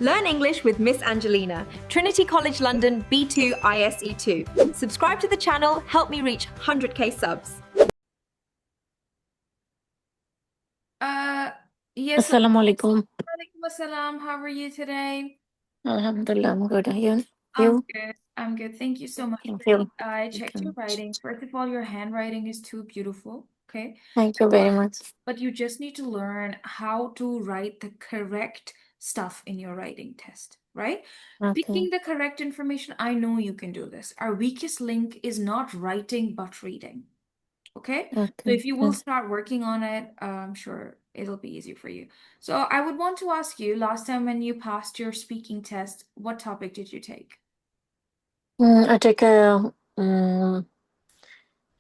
Learn English with Miss Angelina, Trinity College London B2 ISE 2. Subscribe to the channel, help me reach 100k subs. Yes. Assalamu alaikum. Alaikum assalam. How are you today? Alhamdulillah, I'm good. Are you? I'm You? good. I'm good. Thank you so much. Thank you. I Thank checked your you. writing. First of all, your handwriting is too beautiful. Okay. Thank you very much. But you just need to learn how to write the correct stuff in your writing test, right? Okay. Picking the correct information, I know you can do this. Our weakest link is not writing, but reading. Okay? So Okay. if you will Yes. start working on it, I'm sure it'll be easy for you. So I would want to ask you, last time when you passed your speaking test, what topic did you take? I take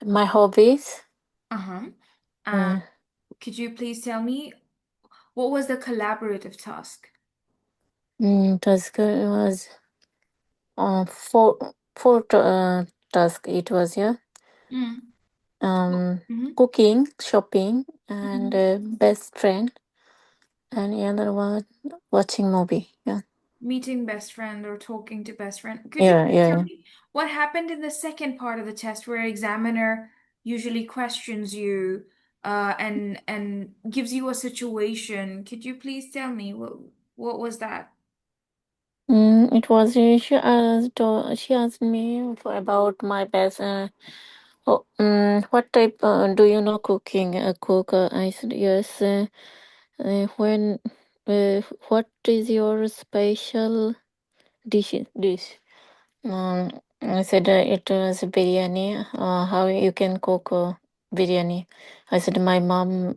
my hobbies. Uh-huh. Uh, Could you please tell me what was the collaborative task? task was four task. It was, yeah. Mm. Um, Mm-hmm. Cooking, shopping, and Mm-hmm. best friend, and the other one watching movie. Yeah. Meeting best friend or talking to best friend. Could you Yeah. please Yeah. tell Yeah. me what happened in the second part of the test where examiner usually questions you and gives you a situation? Could you please tell me what was that? It was she asked me about my best. What type do you know cooking? Cook? I said yes. When what is your special dish? I said it was biryani. How you can cook biryani? I said my mom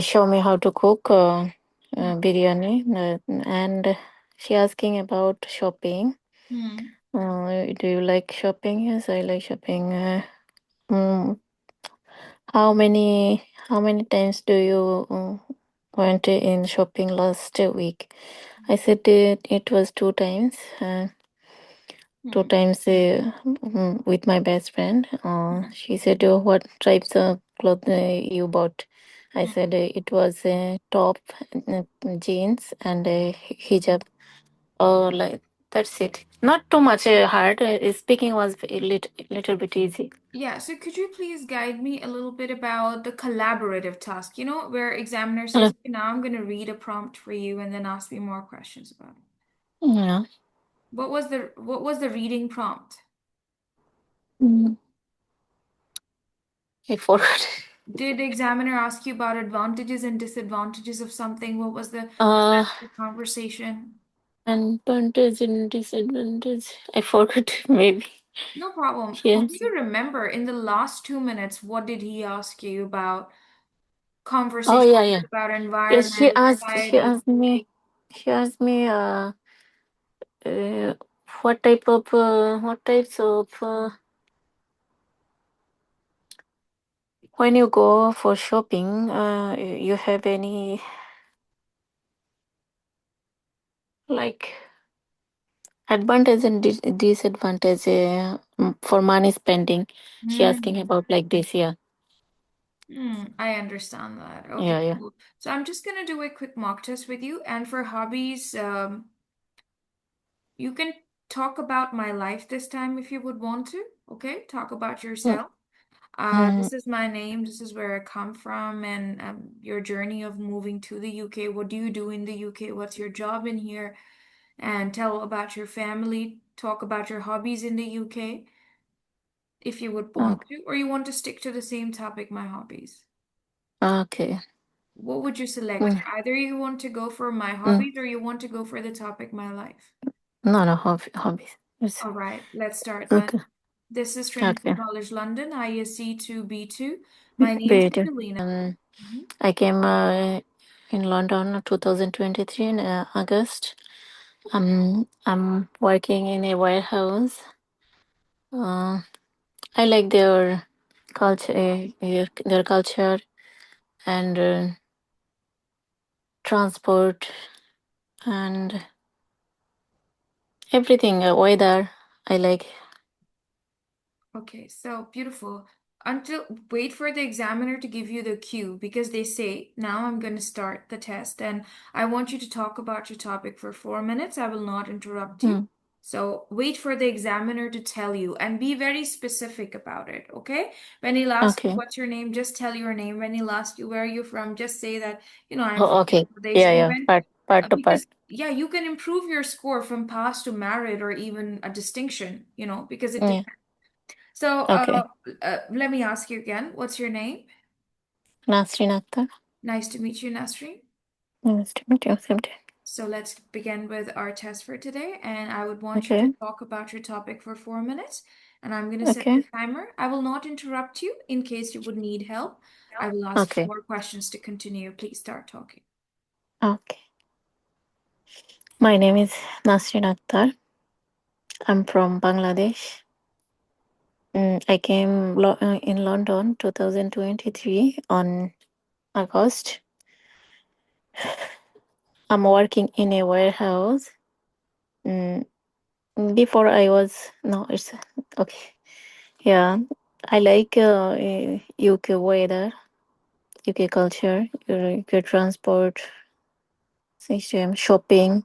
show me how to cook biryani, and she asking about shopping. Hmm. Do you like shopping? Yes, I like shopping. Mm, how many times do you went in shopping last week? I said it was 2 times. Two Hmm. times with my best friend. She said, "What types of clothes you bought?" I Hmm. said it was a top, jeans, and a hijab. Oh, like that's it. Not too much hard. Speaking was a little bit easy. Yeah, so could you please guide me a little bit about the collaborative task, where examiner says, Hello. "Okay, now I'm going to read a prompt for you and then ask me more questions about it." Yeah. What was the reading prompt? Mm, I forgot. Did the examiner ask you about advantages and disadvantages of something? What was the Uh, conversation? Advantage and disadvantage. I forgot. Maybe. No problem. Do Yes. you remember in the last 2 minutes, what did he ask you about Oh conversation yeah, yeah. about Yes, she environment, asked. She society? asked me. She asked me. Uh, what types of when you go for shopping, you have any like advantage and disadvantage for money spending? She asking Hmm. about like this. Yeah. I understand that. Okay, Yeah, yeah. cool. So I'm just gonna do a quick mock test with you. And for hobbies, you can talk about my life this time if you would want to. Okay, talk about Mm, yourself. mm, This is my name, this is where I come from, and your journey of moving to the UK. What do you do in the UK? What's your job in here? And tell about your family. Talk about your hobbies in the UK if you would oh, want to, or you want to stick to the same topic, my hobbies. okay. What would you select? Mm, Either you want to go for my mm. hobbies or you want to go for the topic, my life. No, no hobbies. Yes. All right, let's start then. Okay. This is Trinity Okay. College London, ISE 2B2. My name's Wait. Angelina. Mhm. I came in London 2023 in August. I'm working in a warehouse. Uh, I like their culture and transport and everything. Weather I like. Okay, so beautiful. until wait for the examiner to give you the cue, because they say, now I'm going to start the test and I want you to talk about your topic for 4 minutes. I will not interrupt you. Mm. So wait for the examiner to tell you and be very specific about it, okay? When he'll ask you Okay. what's your name, just tell your name. When he'll ask you where are you from, just say that, I'm Oh, from okay. Bangladesh. Yeah, And yeah. when Part to part. because yeah, you can improve your score from pass to merit or even a distinction, because it Yeah. depends. So, Okay. let me ask you again, what's your name? Nasrin Akhtar. Nice to meet you, Nasreen. Nice to meet you. Same to you. So let's begin with our test for today, and I would want you to Okay. talk about your topic for 4 minutes, and I'm going to set the Okay. timer. I will not interrupt you in case you would need help. I will ask Okay. more questions to continue. Please start talking. Okay. My name is Nasrin Akhtar. I'm from Bangladesh. I came in London 2023 on August. I'm working in a warehouse. Mm, Before I was no, it's okay. Yeah, I like UK weather, UK culture, UK transport system, shopping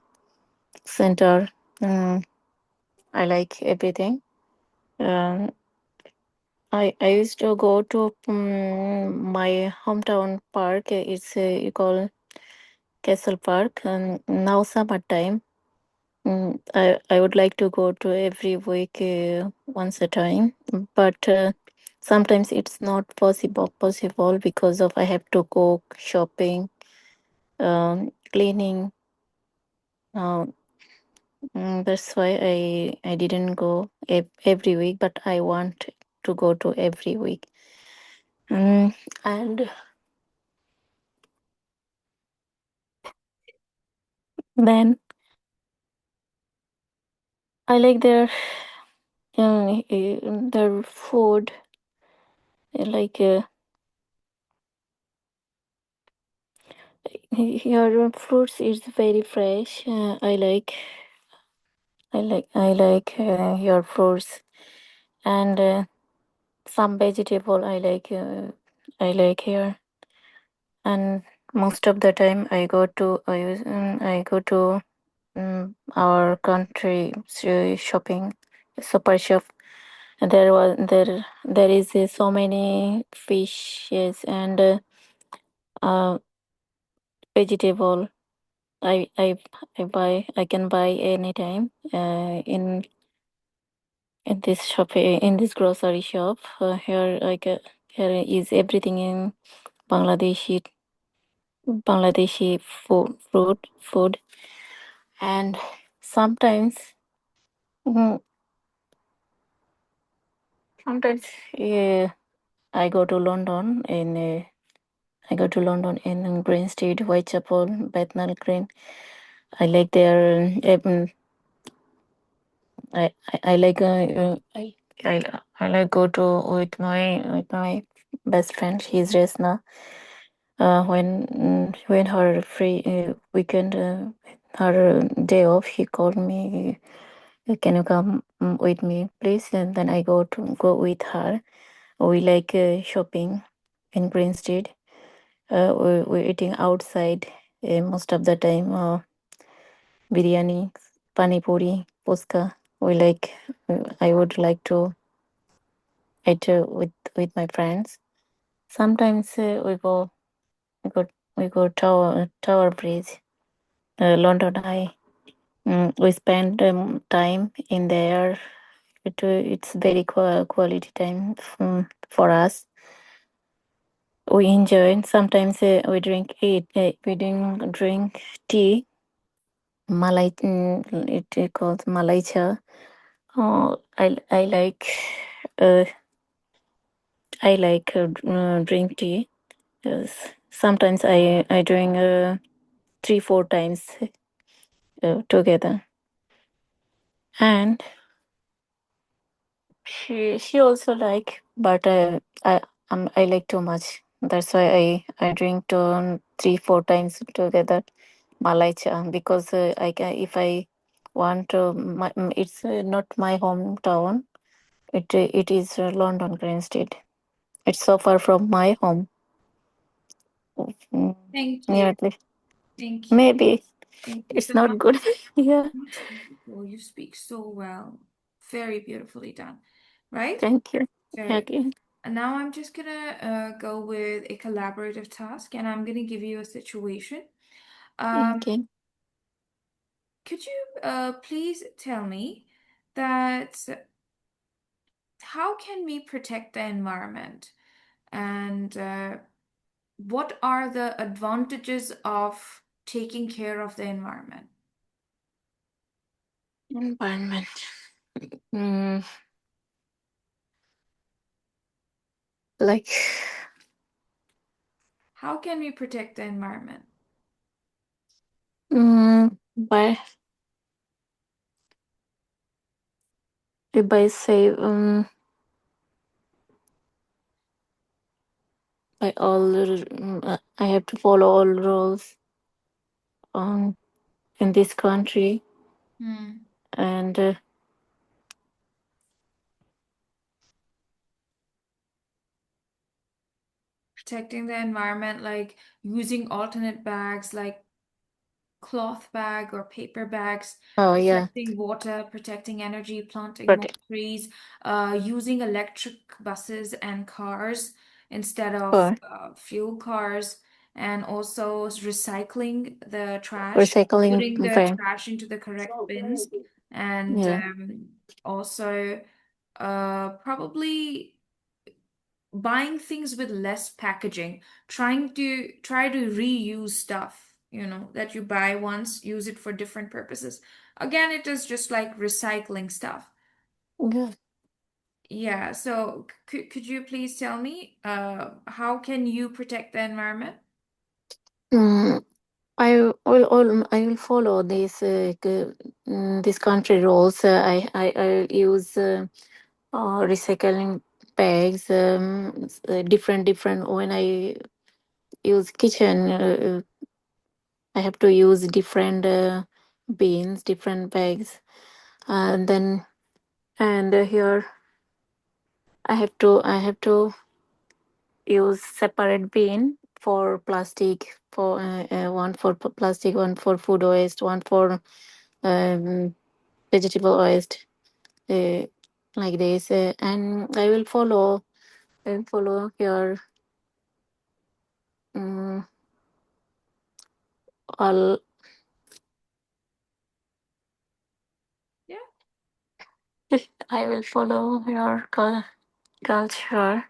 center. Mm, I like everything. Um, I used to go to my hometown park. It's called Castle Park, and now summertime. I would like to go to every week once a time, but sometimes it's not possible because of I have to go shopping, cleaning. Uh, that's why I didn't go every week, but I want to go to every week. And then I like their food, like your fruits is very fresh. I like your fruits and some vegetable. I like here, and most of the time I go to our country shopping super shop. There is so many fishes and vegetable. I can buy anytime in this shop, in this grocery shop. Here is everything in Bangladeshi food, and sometimes mm, sometimes I go to London in Green Street, Whitechapel, Bethnal Green. I like their I like I like go to with my best friend. She's Resna. When her free weekend, her day off, he called me. Can you come with me, please? And then I go with her. We like shopping in Green Street. We're eating outside most of the time. Biryani, pani puri, puska. We like. I would like to eat with my friends. Sometimes we go we go Tower Bridge, London Eye. We spend time in there. It's very quality time for us. We enjoy. Sometimes we drink tea. Malai, it called Malai cha. I like uh, drink tea. Yes. Sometimes I drink 3-4 times together, and she also like, but I like too much. That's why I drink 3-4 times together Malai cha, because if I want to, it's not my hometown. It is London Green Street. It's so far from my home. Mm, Thank you. nearly. Thank you. Maybe Thank you. it's So now, not good. Yeah. that's beautiful. You speak so well. Very beautifully done. Right? Thank you. Very. Okay. And now I'm just gonna go with a collaborative task, and I'm gonna give you a situation. Um, Okay. could you please tell me that how can we protect the environment, and what are the advantages of taking care of the environment? Environment. Mm, like How can we protect the environment? by by say by all I have to follow all rules in this country Hmm. and Protecting the environment, like using alternate bags, like cloth bag or paper bags, oh yeah, protecting water, protecting energy, planting more but trees, using electric buses and cars instead of for fuel cars, and also recycling the trash, recycling putting the fine. trash into the correct bins, and Yeah, also probably buying things with less packaging, try to reuse stuff, that you buy once, use it for different purposes. Again, it is just like recycling stuff. yeah. Yeah, so could you please tell me how can you protect the environment? Mm, I will follow this country rules. I use recycling bags. Different when I use kitchen. I have to use different bins, different bags, and then here I have to use separate bin for plastic, for one for plastic, one for food waste, one for um, vegetable waste, uh, like this, and I will follow here um, all. Yeah. I will follow your culture.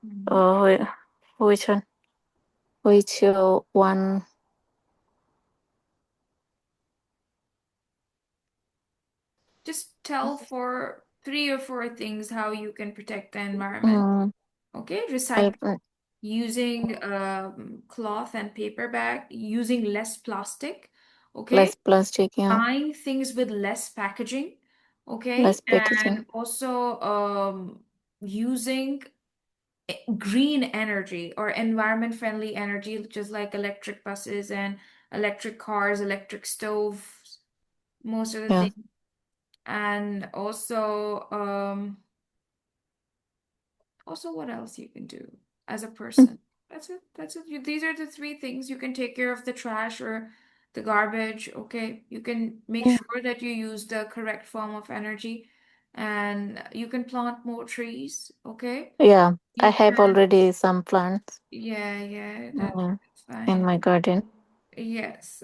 Mhm. Uh, which one? Which one? Just tell for 3 or 4 things how you can protect the environment. Mm, Okay, I recycle, using cloth and paper bag, using less plastic. Okay, less plastic. Yeah, buying things with less packaging, okay, less and packaging. also using green energy or environment friendly energy, just like electric buses and electric cars, electric stoves, most of the Yeah, things. And also what else you can do as a person? That's it. That's it. These are the 3 things. You can take care of the trash or the garbage. Okay. You can make yeah, sure that you use the correct form of energy, and you can plant more trees. Okay. yeah. I You have can, already some plants yeah, yeah, mm, that's in fine. my garden. Yes.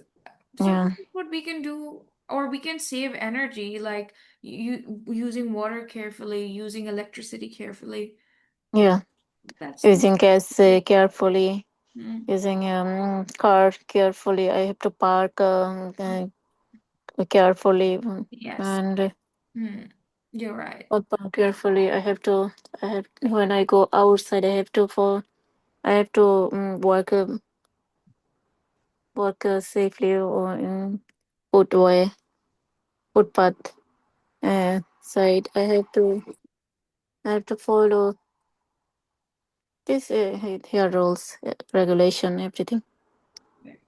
So Yeah, this is what we can do, or we can save energy, like using water carefully, using electricity carefully. yeah. That's most. Using gas carefully. Mm, Using car carefully. I have to park carefully yes. and Mm, you're right. park carefully. I have when I go outside. I have to work safely or in footway footpath side. I have to follow this here rules, regulation, everything. Very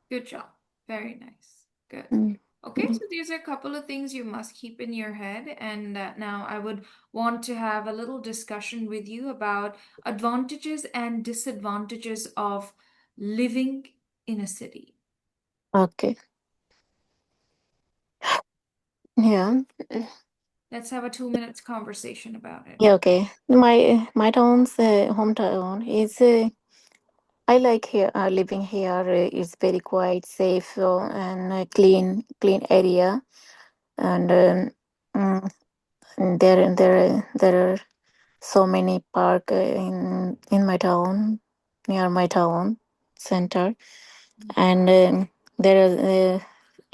good job. Very nice. Good. Mm. Okay, so these are a couple of things you must keep in your head. And now I would want to have a little discussion with you about advantages and disadvantages of living in a city. Okay. Yeah. Let's have a 2 minutes conversation about it. Yeah. Okay. My town's hometown is. I like here living here. It's very quiet, safe, and clean area. And there are so many park in my town, near my town center, and there are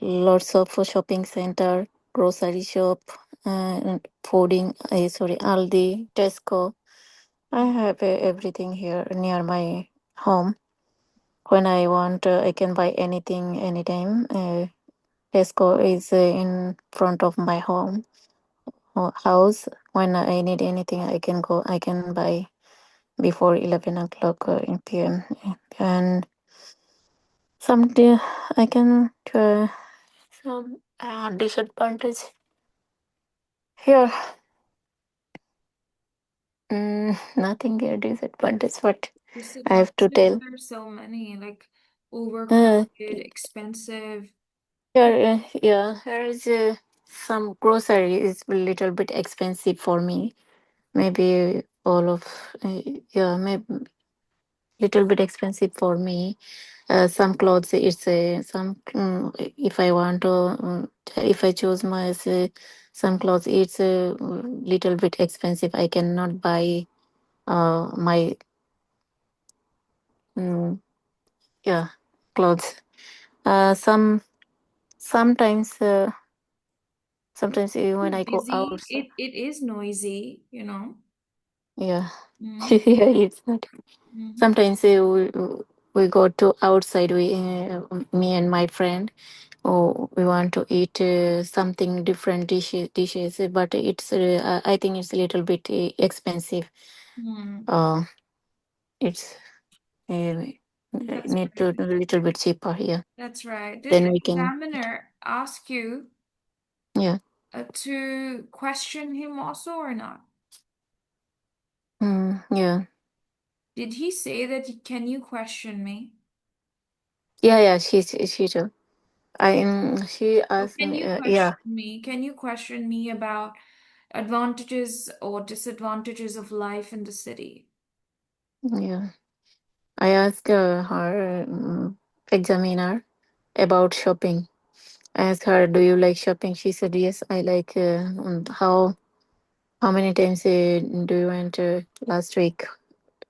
lots of shopping center, grocery shop, fooding. Sorry, Aldi, Tesco. I have everything here near my home. When I want, I can buy anything anytime. Tesco is in front of my home house. When I need anything, I can go. I can buy before 11 o'clock in PM. And someday I can some disadvantage here. Nothing here disadvantage. What I have to Disadvantages, tell. there are so many, like Uh, overcrowded, expensive. yeah, here is some grocery is a little bit expensive for me. Maybe all of yeah, maybe little bit expensive for me. Some clothes it's some if I want to if I choose my some clothes it's a little bit expensive. I cannot buy my mm, yeah clothes. Sometimes sometimes when Too I go out, busy. It is noisy, you know. yeah. Mm-hmm. Yeah, it's not. Mm-hmm. Sometimes we go to outside. We me and my friend. Oh, we want to eat something different dishes, but I think it's a little bit expensive. Hmm. Uh, it's That's need to right. do a little bit cheaper. Yeah, That's right. Did then the we can. examiner ask you Yeah. to question him also or not? Yeah. Did he say that, can you question me? Yeah. Yeah. She too. She So asked can me. you Yeah. question me? Can you question me about advantages or disadvantages of life in the city? Yeah. I asked her examiner about shopping. I asked her, "Do you like shopping?" She said, "Yes, I like." How many times do you went last week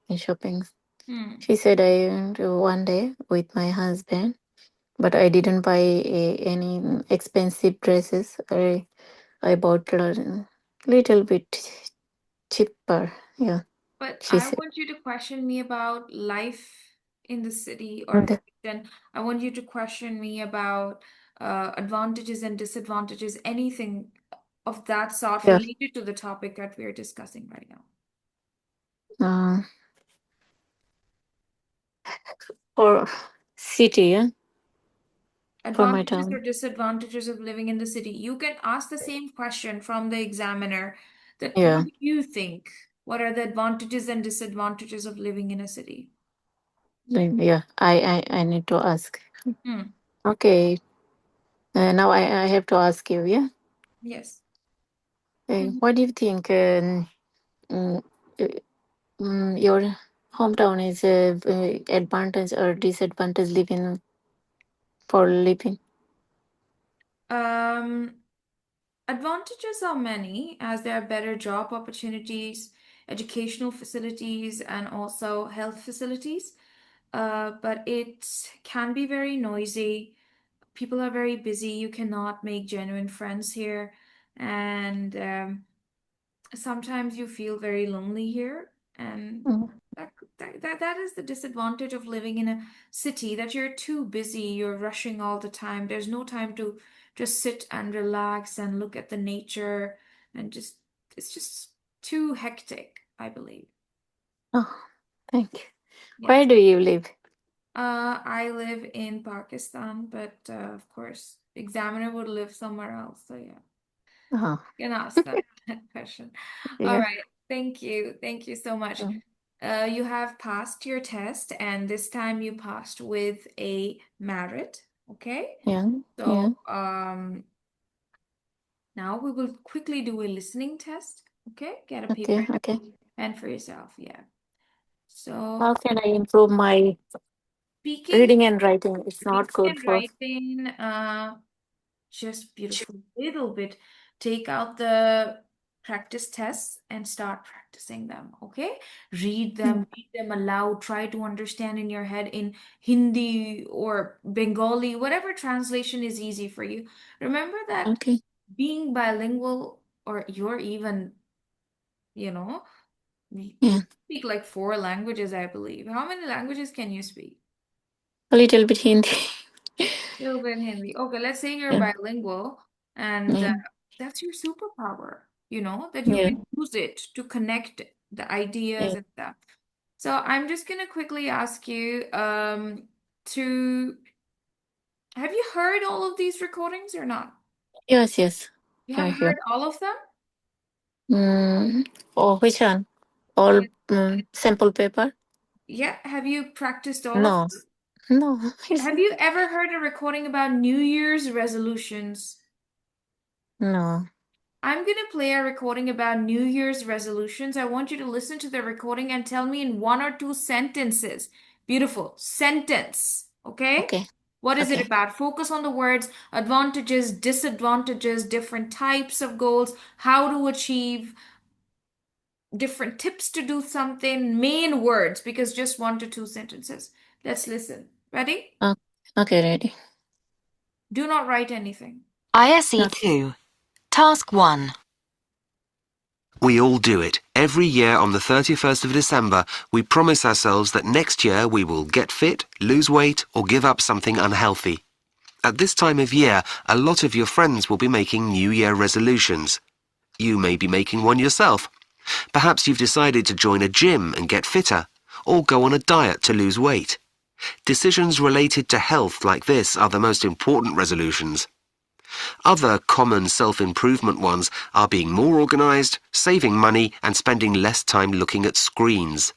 in shopping? Hmm. She said I went one day with my husband, but I didn't buy any expensive dresses. I bought a little bit cheaper. Yeah, But she I said. want you to question me about life in the city, or And, then I want you to question me about advantages and disadvantages, anything of that sort yeah, related to the topic that we're discussing right now. uh, for city, yeah, for my Advantages or town, disadvantages of living in the city. You can ask the same question from the examiner that what yeah, do you think? What are the advantages and disadvantages of living in a city? then, yeah. I need to ask. Hmm. Okay, now I have to ask you, yeah. Yes. What do you think? Mm, uh, your hometown is a advantage or disadvantage living for living? Um, Advantages are many, as there are better job opportunities, educational facilities, and also health facilities. But it can be very noisy. People are very busy. You cannot make genuine friends here. And sometimes you feel very lonely here. And Mm. that is the disadvantage of living in a city, that you're too busy, you're rushing all the time. There's no time to just sit and relax and look at the nature and just it's just too hectic, I believe. Oh, thank you. Where Yes. do you live? I live in Pakistan, but of course, examiner would live somewhere else. So yeah, Uh-huh. you can ask that question. All Yeah. right, thank you. Thank you so much. Mm. You have passed your test, and this time you passed with a merit. Okay. Yeah. Yeah. So now we will quickly do a listening test. Okay, get a paper Okay. Okay. and for yourself. Yeah. How So can I improve my speaking, reading and writing? It's not reading good and for. writing, just beautiful. Little bit. Take out the practice tests and start practicing them. Okay? Mm. Read them aloud. Try to understand in your head in Hindi or Bengali, whatever translation is easy for you. Remember that Okay. being bilingual, or you're even, you know, you Yeah. speak like 4 languages, I believe. How many languages can you speak? A little bit Hindi. Little bit Hindi. Okay, let's say you're Yeah. bilingual, and Yeah. that's your superpower, that you Yeah. can use it to connect the ideas Yeah. and stuff. So I'm just gonna quickly ask you to have you heard all of these recordings or not? Yes. Yes. You I have hear. heard all of them? Oh, which one? All Yeah. sample paper? Yeah. Have you practiced all of No. them? No. Have you ever heard a recording about New Year's resolutions? No. I'm going to play a recording about New Year's resolutions. I want you to listen to the recording and tell me in 1 or 2 sentences. Beautiful. Sentence. Okay? Okay. What is it Okay. about? Focus on the words, advantages, disadvantages, different types of goals, how to achieve, different tips to do something, main words, because just 1 to 2 sentences. Let's listen. Ready? Uh, okay. Ready. Do not write anything. ISE Okay. 2, Task 1. We all do it. Every year on the 31st of December, we promise ourselves that next year we will get fit, lose weight, or give up something unhealthy. At this time of year, a lot of your friends will be making New Year resolutions. You may be making one yourself. Perhaps you've decided to join a gym and get fitter, or go on a diet to lose weight. Decisions related to health like this are the most important resolutions. Other common self-improvement ones are being more organised, saving money and spending less time looking at screens.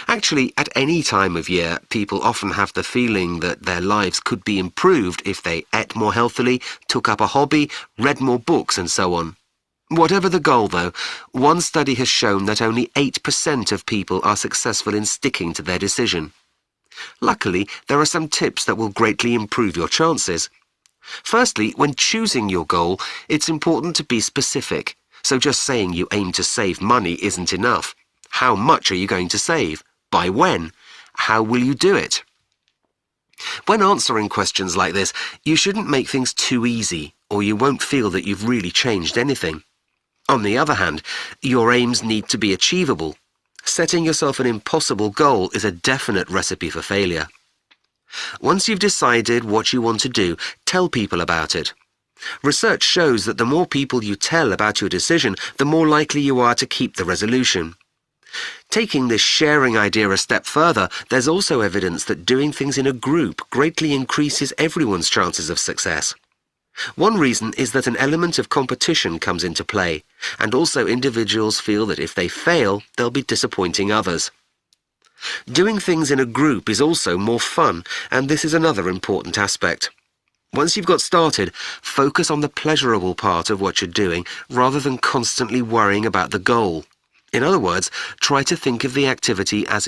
Actually, at any time of year, people often have the feeling that their lives could be improved if they ate more healthily, took up a hobby, read more books and so on. Whatever the goal, though, one study has shown that only 8% of people are successful in sticking to their decision. Luckily, there are some tips that will greatly improve your chances. Firstly, when choosing your goal, it's important to be specific. So just saying you aim to save money isn't enough. How much are you going to save? By when? How will you do it? When answering questions like this, you shouldn't make things too easy, or you won't feel that you've really changed anything. On the other hand, your aims need to be achievable. Setting yourself an impossible goal is a definite recipe for failure. Once you've decided what you want to do, tell people about it. Research shows that the more people you tell about your decision, the more likely you are to keep the resolution. Taking this sharing idea a step further, there's also evidence that doing things in a group greatly increases everyone's chances of success. One reason is that an element of competition comes into play, and also individuals feel that if they fail, they'll be disappointing others. Doing things in a group is also more fun, and this is another important aspect. Once you've got started, focus on the pleasurable part of what you're doing rather than constantly worrying about the goal. In other words, try to think of the activity as